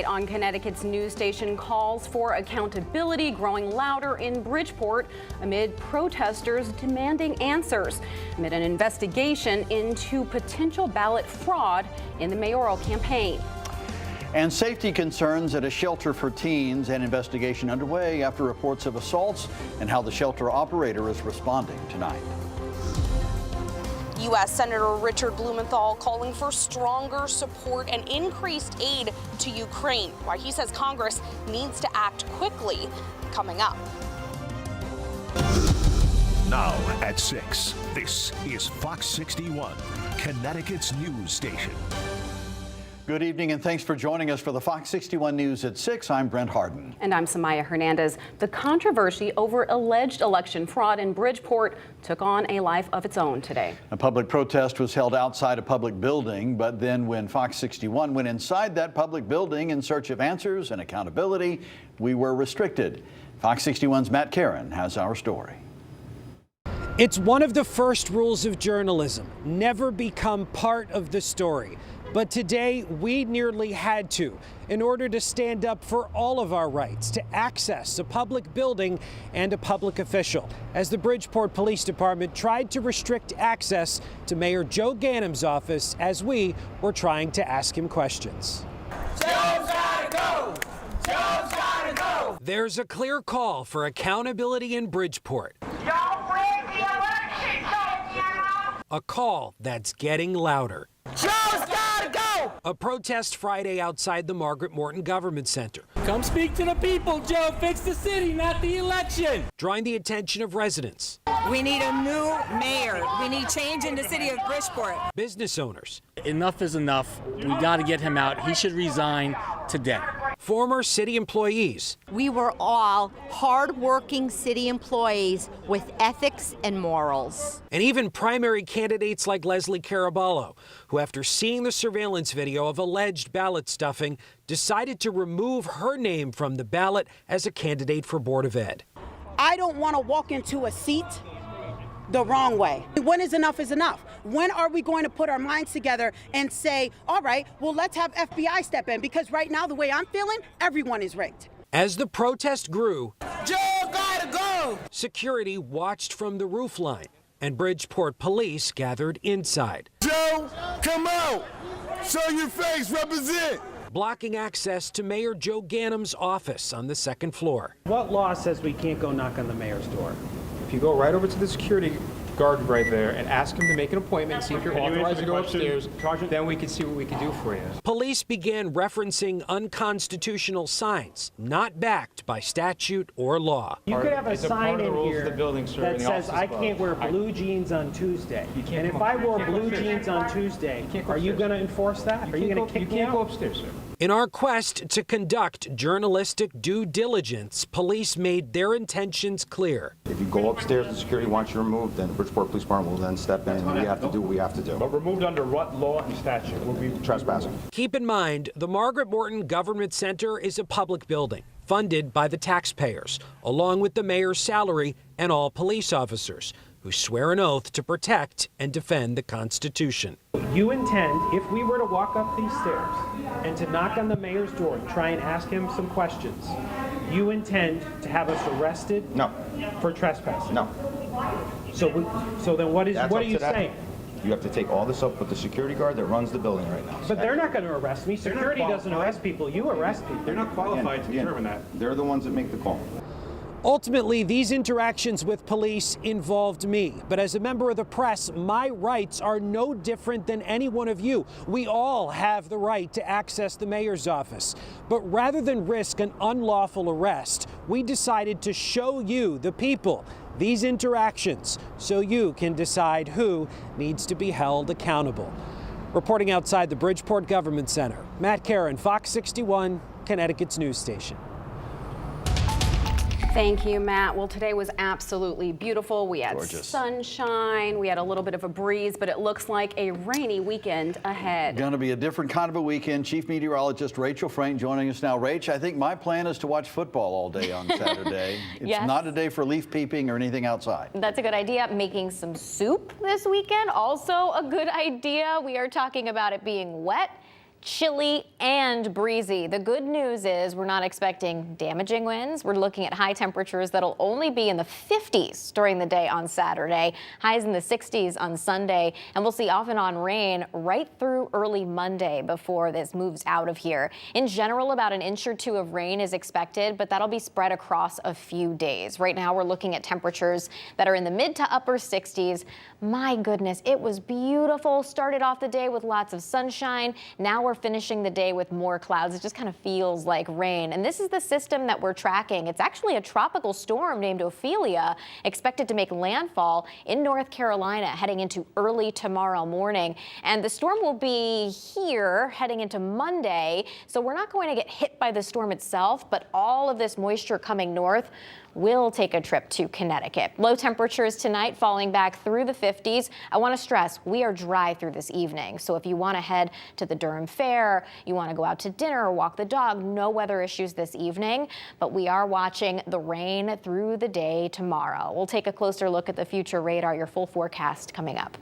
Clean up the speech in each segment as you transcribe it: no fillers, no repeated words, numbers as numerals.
tonight on Connecticut's news station, calls for accountability growing louder in Bridgeport amid protesters demanding answers amid an investigation into potential ballot fraud in the mayoral campaign. And safety concerns at a shelter for teens, an investigation underway after reports of assaults and how the shelter operator is responding tonight. U.S. Senator Richard Blumenthal calling for stronger support and increased aid to Ukraine, why he says Congress needs to act quickly. Coming up. Now at 6, this is Fox 61, Connecticut's news station. Good evening and thanks for joining us for the Fox 61 News at 6. I'm Brent Harden. And I'm Samaya Hernandez. The controversy over alleged election fraud in Bridgeport took on a life of its own today. A public protest was held outside a public building, but then when Fox 61 went inside that public building in search of answers and accountability, we were restricted. Fox 61's Matt Caron has our story. It's one of the first rules of journalism: never become part of the story. But today, we nearly had to, in order to stand up for all of our rights to access a public building and a public official, as the Bridgeport Police Department tried to restrict access to Mayor Joe Ganem's office as we were trying to ask him questions. Joe's gotta go! Joe's gotta go! There's a clear call for accountability in Bridgeport. Don't win the election, Joe! A call that's getting louder. Joe's gotta go! A protest Friday outside the Margaret Morton Government Center. Come speak to the people, Joe. Fix the city, not the election. Drawing the attention of residents. We need a new mayor. We need change in the city of Bridgeport. Business owners. Enough is enough. We got to get him out. He should resign today. Former city employees. We were all hard-working city employees with ethics and morals. And even primary candidates like Leslie Caraballo, who after seeing the surveillance video of alleged ballot stuffing, decided to remove her name from the ballot as a candidate for Board of Ed. I don't want to walk into a seat the wrong way. When is enough? When are we going to put our minds together and say, all right, well, let's have FBI step in? Because right now, the way I'm feeling, everyone is rigged. As the protest grew, Joe gotta go! security watched from the roofline, and Bridgeport police gathered inside. Joe, come out! Show your face, represent! Blocking access to Mayor Joe Ganem's office on the second floor. What law says we can't go knock on the mayor's door? If you go right over to the security guard right there and ask him to make an appointment and see if you're authorized to go upstairs, then we can see what we can do for you. Police began referencing unconstitutional signs not backed by statute or law. You could have a sign in here sir, that says I can't wear blue jeans on Tuesday. And if I wore blue jeans on Tuesday, are you going to enforce that? Are you going to kick me out? You can't go upstairs, sir. In our quest to conduct journalistic due diligence, police made their intentions clear. If you go upstairs and security wants you removed, then the Bridgeport Police Department will then step in and we have to do what we have to do. But removed under what law and statute? Will be trespassing. Keep in mind, the Margaret Morton Government Center is a public building funded by the taxpayers, along with the mayor's salary and all police officers who swear an oath to protect and defend the Constitution. You intend, if we were to walk up these stairs and to knock on the mayor's door and try and ask him some questions, you intend to have us arrested? No. For trespassing? No. So then what are you saying? You have to take all this up with the security guard that runs the building right now. But they're not going to arrest me. Security doesn't arrest people. You arrest people. They're not qualified to determine that. They're the ones that make the call. Ultimately, these interactions with police involved me. But as a member of the press, my rights are no different than any one of you. We all have the right to access the mayor's office. But rather than risk an unlawful arrest, we decided to show you, the people, these interactions so you can decide who needs to be held accountable. Reporting outside the Bridgeport Government Center, Matt Caron, Fox 61, Connecticut's news station. Thank you, Matt. Well, today was absolutely beautiful. We had Gorgeous sunshine, we had a little bit of a breeze, but it looks like a rainy weekend ahead. Going to be a different kind of a weekend. Chief Meteorologist Rachel Frank joining us now. Rach, I think my plan is to watch football all day on Saturday. It's Yes. not a day for leaf peeping or anything outside. That's a good idea. Making some soup this weekend, also a good idea. We are talking about it being wet chilly and breezy. The good news is we're not expecting damaging winds. We're looking at high temperatures that'll only be in the 50s during the day on Saturday, highs in the 60s on Sunday, and we'll see off and on rain right through early Monday before this moves out of here. In general, about an inch or two of rain is expected, but that'll be spread across a few days. Right now, we're looking at temperatures that are in the mid to upper 60s. My goodness, it was beautiful. Started off the day with lots of sunshine. Now we're finishing the day with more clouds. It just kind of feels like rain. And this is the system that we're tracking. It's actually a tropical storm named Ophelia, expected to make landfall in North Carolina heading into early tomorrow morning. And the storm will be here heading into Monday. So we're not going to get hit by the storm itself, but all of this moisture coming north will take a trip to Connecticut. Low temperatures tonight falling back through the 50s. I want to stress we are dry through this evening. So if you want to head to the Durham Fair, you want to go out to dinner or walk the dog, no weather issues this evening. But we are watching the rain through the day tomorrow. We'll take a closer look at the future radar, your full forecast coming up.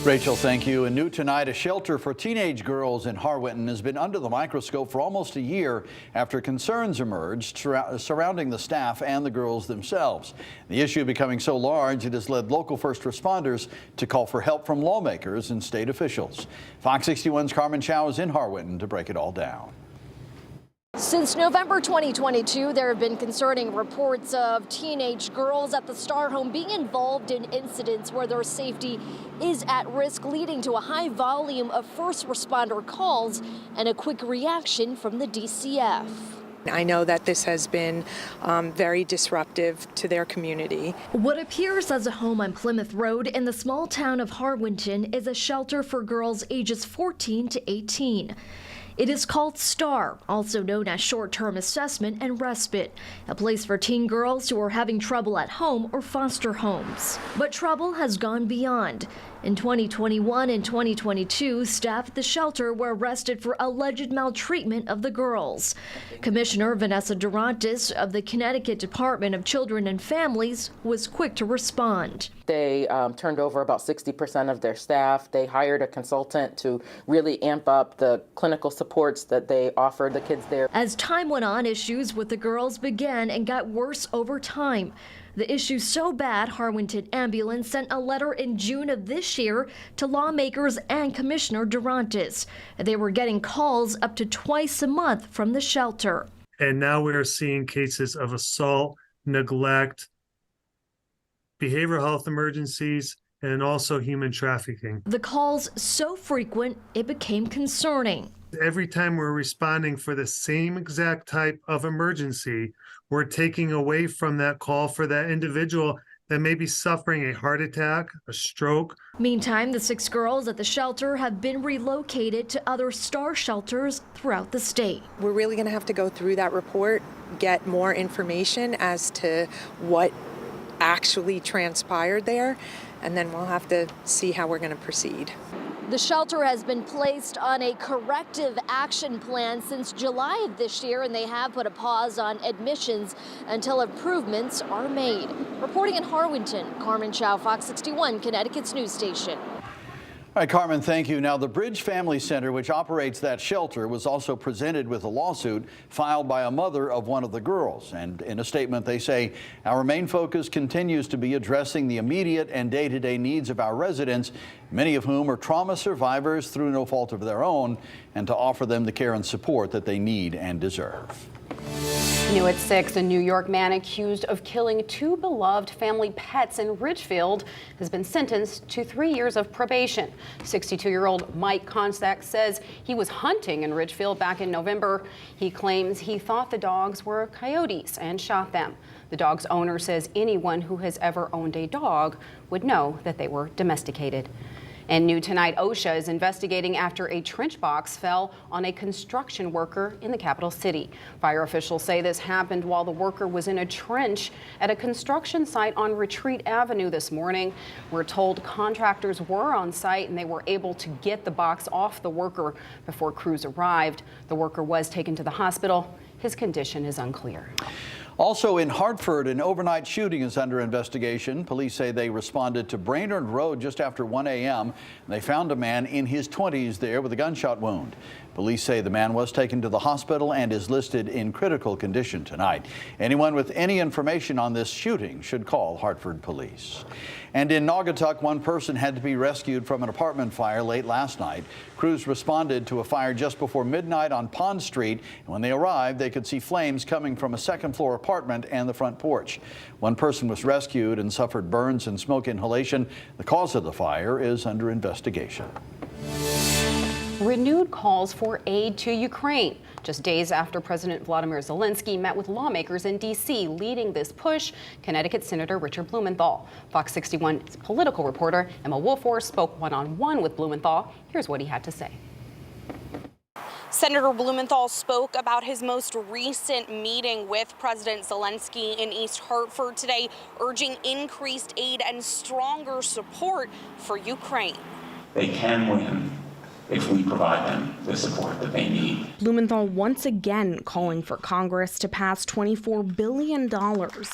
Rachel, thank you. And new tonight, a shelter for teenage girls in Harwinton has been under the microscope for almost a year after concerns emerged surrounding the staff and the girls themselves. The issue becoming so large, it has led local first responders to call for help from lawmakers and state officials. Fox 61's Carmen Chow is in Harwinton to break it all down. Since November 2022, there have been concerning reports of teenage girls at the Star Home being involved in incidents where their safety is at risk, leading to a high volume of first responder calls and a quick reaction from the DCF. I know that this has been very disruptive to their community. What appears as a home on Plymouth Road in the small town of Harwinton is a shelter for girls ages 14 to 18. It is called STAR, also known as Short-Term Assessment and Respite, a place for teen girls who are having trouble at home or foster homes. But trouble has gone beyond. In 2021 and 2022, staff at the shelter were arrested for alleged maltreatment of the girls. Commissioner Vanessa Durantis of the Connecticut Department of Children and Families was quick to respond. They turned over about 60% of their staff. They hired a consultant to really amp up the clinical supports that they offered the kids there. As time went on, issues with the girls began and got worse over time. The issue so bad, Harwinton Ambulance sent a letter in June of this year to lawmakers and Commissioner Durantis. They were getting calls up to twice a month from the shelter. And now we are seeing cases of assault, neglect, behavioral health emergencies, and also human trafficking. The calls so frequent, it became concerning. Every time we're responding for the same exact type of emergency, we're taking away from that call for that individual that may be suffering a heart attack, a stroke. Meantime, the 6 girls at the shelter have been relocated to other STAR shelters throughout the state. We're really going to have to go through that report, get more information as to what actually transpired there, and then we'll have to see how we're going to proceed. The shelter has been placed on a corrective action plan since July of this year, and they have put a pause on admissions until improvements are made. Reporting in Harwinton, Carmen Chow, Fox 61, Connecticut's news station. All right, Carmen, thank you. Now, the Bridge Family Center, which operates that shelter, was also presented with a lawsuit filed by a mother of one of the girls. And in a statement, they say, our main focus continues to be addressing the immediate and day-to-day needs of our residents, many of whom are trauma survivors through no fault of their own, and to offer them the care and support that they need and deserve. New at 6, a New York man accused of killing 2 beloved family pets in Ridgefield has been sentenced to 3 years of probation. 62-year-old Mike Konsak says he was hunting in Ridgefield back in November. He claims he thought the dogs were coyotes and shot them. The dog's owner says anyone who has ever owned a dog would know that they were domesticated. And new tonight, OSHA is investigating after a trench box fell on a construction worker in the capital city. Fire officials say this happened while the worker was in a trench at a construction site on Retreat Avenue this morning. We're told contractors were on site and they were able to get the box off the worker before crews arrived. The worker was taken to the hospital. His condition is unclear. Also in Hartford, an overnight shooting is under investigation. Police say they responded to Brainerd Road just after 1 a.m. They found a man in his 20s there with a gunshot wound. Police say the man was taken to the hospital and is listed in critical condition tonight. Anyone with any information on this shooting should call Hartford Police. And in Naugatuck, one person had to be rescued from an apartment fire late last night. Crews responded to a fire just before midnight on Pond Street. And when they arrived, they could see flames coming from a second-floor apartment and the front porch. One person was rescued and suffered burns and smoke inhalation. The cause of the fire is under investigation. Renewed calls for aid to Ukraine. Just days after President Vladimir Zelensky met with lawmakers in D.C. leading this push, Connecticut Senator Richard Blumenthal. Fox 61's political reporter Emma Wolforth spoke one-on-one with Blumenthal. Here's what he had to say. Senator Blumenthal spoke about his most recent meeting with President Zelensky in East Hartford today, urging increased aid and stronger support for Ukraine. They can win if we provide them the support that they need. Blumenthal once again calling for Congress to pass $24 billion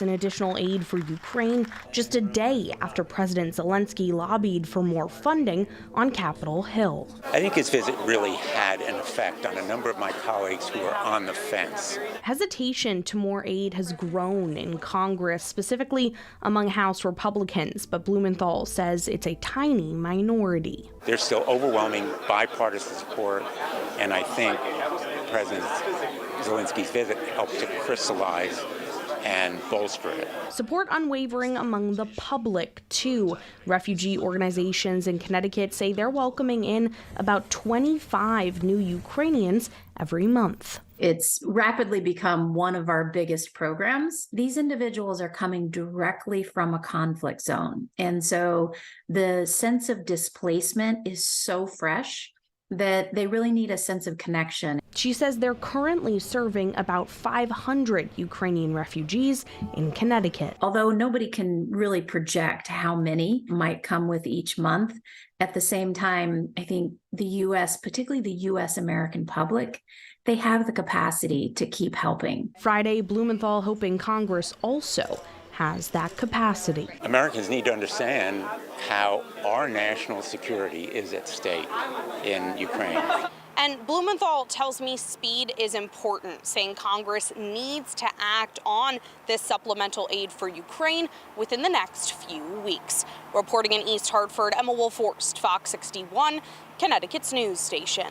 in additional aid for Ukraine, just a day after President Zelensky lobbied for more funding on Capitol Hill. I think his visit really had an effect on a number of my colleagues who are on the fence. Hesitation to more aid has grown in Congress, specifically among House Republicans, but Blumenthal says it's a tiny minority. There's still overwhelming bipartisan support, and I think President Zelensky's visit helped to crystallize and bolster it. Support unwavering among the public, too. Refugee organizations in Connecticut say they're welcoming in about 25 new Ukrainians every month. It's rapidly become one of our biggest programs. These individuals are coming directly from a conflict zone. And so the sense of displacement is so fresh that they really need a sense of connection. She says they're currently serving about 500 Ukrainian refugees in Connecticut. Although nobody can really project how many might come with each month, at the same time, I think the U.S., particularly the U.S. American public, they have the capacity to keep helping. Friday, Blumenthal hoping Congress also has that capacity. Americans need to understand how our national security is at stake in Ukraine. And Blumenthal tells me speed is important, saying Congress needs to act on this supplemental aid for Ukraine within the next few weeks. Reporting in East Hartford, Emma Wolforth, Fox 61, Connecticut's news station.